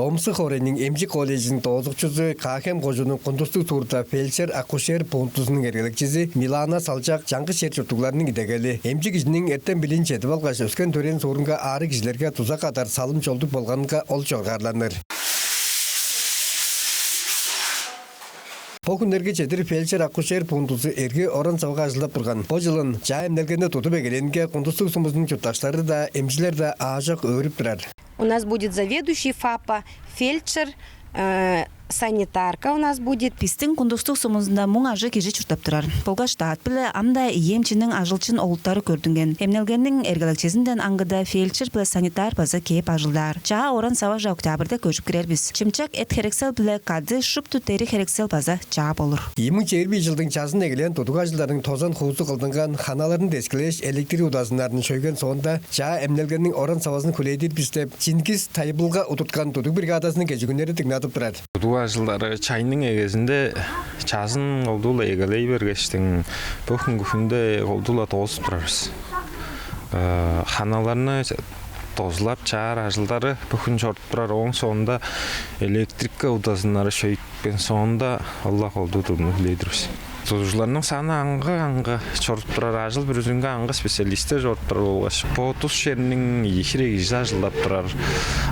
Томсы хоренин эмжи коллежинин тоозукчусу Кахем Кожунун Кундустук туурда фельдшер акушер пунктусунун эргеликчиси Милана Салжак жаңгы шер журтукларынын идегели. Эмжи кишинин эртен билин жетип алгаш өскөн төрен соорунга ары кишилерге тузак катар салым жолдук болганга ол чоргарланыр. Бу күндөргө чейин фельдшер акушер пунктусу эрге орон сабага ажылдап турган. Бу жылын жаа эмнелгенде тутуп эгеленге Кундустук сумузунун журтташтары да эмчилер да аажак өөрүп турар. У нас будет заведующий ФАПа, фельдшер, санитарка у нас будет. Пистин Кундустук сумузунда муң ажы кежи чуртап турар. Болга штат биле анда эмчинин ажылчын олуттары көрдүнген. Эмнелгендин эргелекчесинден аңгыда фельдшер биле санитар база кээп ажылдар. Жаа орон сабага октябрда көчүп кирербиз. Чымчак эт херексел биле кады шупту тери херексел база жаа болур. 2020 жылдың жазында эгелен тутук ажылдардын тозон хуусу кылдынган ханаларын дескилеш электр удазындарын шөйгөн соонда жаа эмнелгендин орон сабасын күлейдирбиз деп Чингиз Тайбулга утуткан тутук бригадасынын кечигүнөрү тыгнатып турат. Жылдары чайның егесінде часын олдула егелей бергештің бүкін күнде олдула тоғысып тұрарыз. Ханаларны тозлап чаар ажылдары бүкін жортып тұрар. Оң соңында электрика удазынары шөйікпен соңында Аллах олду тұрны білейдіріз. Тозушыларның саны аңғы жортып тұрар. Ажыл бір үзінгі аңғы специалистер жортып тұрар болғаш. Потус жерінің ешірек ежі ажылдап тұрар.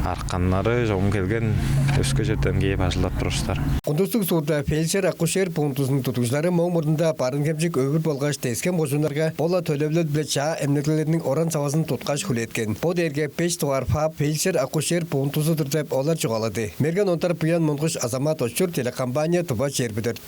Арқанлары жоғым келген өскі жерден кейіп ажылдап тұрыстар. Кундустук суурда фельдшер акушер пунктусунун тутуучулары моң мурдунда барын кемчик өгүр болгаш тескен кожундарга бола төлөбүлөт биле чаа эмнекелеринин орон сабасын туткаш хүлеткен. Бу дерге 5 туар ФАП фельдшер акушер пунктусудур деп олар чугалады. Мерген онтар Буян Мунгуш Азамат Очур телекомпания Туба Чербидерт.